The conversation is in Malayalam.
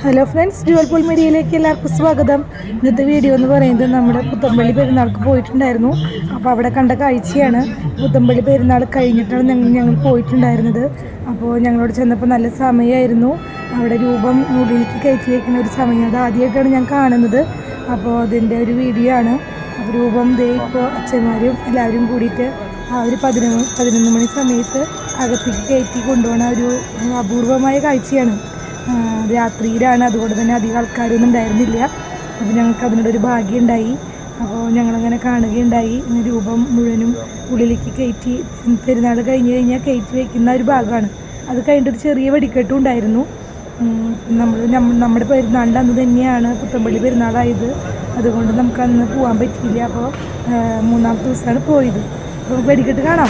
ഹലോ ഫ്രണ്ട്സ്, ഡ്യുവൽ പൂൾ മീഡിയയിലേക്ക് എല്ലാവർക്കും സ്വാഗതം. ഇന്നത്തെ വീഡിയോ എന്ന് പറയുന്നത് നമ്മുടെ പുത്തമ്പള്ളി പെരുന്നാൾക്ക് പോയിട്ടുണ്ടായിരുന്നു. അപ്പോൾ അവിടെ കണ്ട കാഴ്ചയാണ്. പുത്തമ്പള്ളി പെരുന്നാൾ കഴിഞ്ഞിട്ടാണ് ഞങ്ങൾ പോയിട്ടുണ്ടായിരുന്നത്. അപ്പോൾ ഞങ്ങളോട് ചെന്നപ്പോൾ നല്ല സമയമായിരുന്നു. അവിടെ രൂപം ഉള്ളിലേക്ക് കയറ്റി വയ്ക്കുന്ന ഒരു സമയം, അത് ആദ്യമായിട്ടാണ് ഞാൻ കാണുന്നത്. അപ്പോൾ അതിൻ്റെ ഒരു വീഡിയോ ആണ്. അപ്പോൾ രൂപം ഇപ്പോൾ അച്ഛന്മാരും എല്ലാവരും കൂടിയിട്ട് ആ ഒരു 11 മണി സമയത്ത് അകത്തേക്ക് കയറ്റി കൊണ്ടുപോകുന്ന ഒരു അപൂർവമായ കാഴ്ചയാണ്. രാത്രിയിലാണ്, അതുകൊണ്ട് തന്നെ അധികം ആൾക്കാരൊന്നും ഉണ്ടായിരുന്നില്ല. അപ്പോൾ ഞങ്ങൾക്ക് അതിനോടൊരു ഭാഗ്യം ഉണ്ടായി. അപ്പോൾ ഞങ്ങളങ്ങനെ കാണുകയുണ്ടായി. രൂപം മുഴുവനും ഉള്ളിലേക്ക് കയറ്റി, പെരുന്നാൾ കഴിഞ്ഞ് കഴിഞ്ഞാൽ കയറ്റി വയ്ക്കുന്ന ഒരു ഭാഗമാണ്. അത് കഴിഞ്ഞിട്ടൊരു ചെറിയ വെടിക്കെട്ടും ഉണ്ടായിരുന്നു. നമ്മുടെ പെരുന്നാളിൻ്റെ അന്ന് തന്നെയാണ് പുത്തമ്പള്ളി പെരുന്നാളായത്. അതുകൊണ്ട് നമുക്ക് അന്ന് പോകാൻ പറ്റിയില്ല. അപ്പോൾ മൂന്നാമത്തെ ദിവസമാണ് പോയത്. അപ്പോൾ വെടിക്കെട്ട് കാണാം.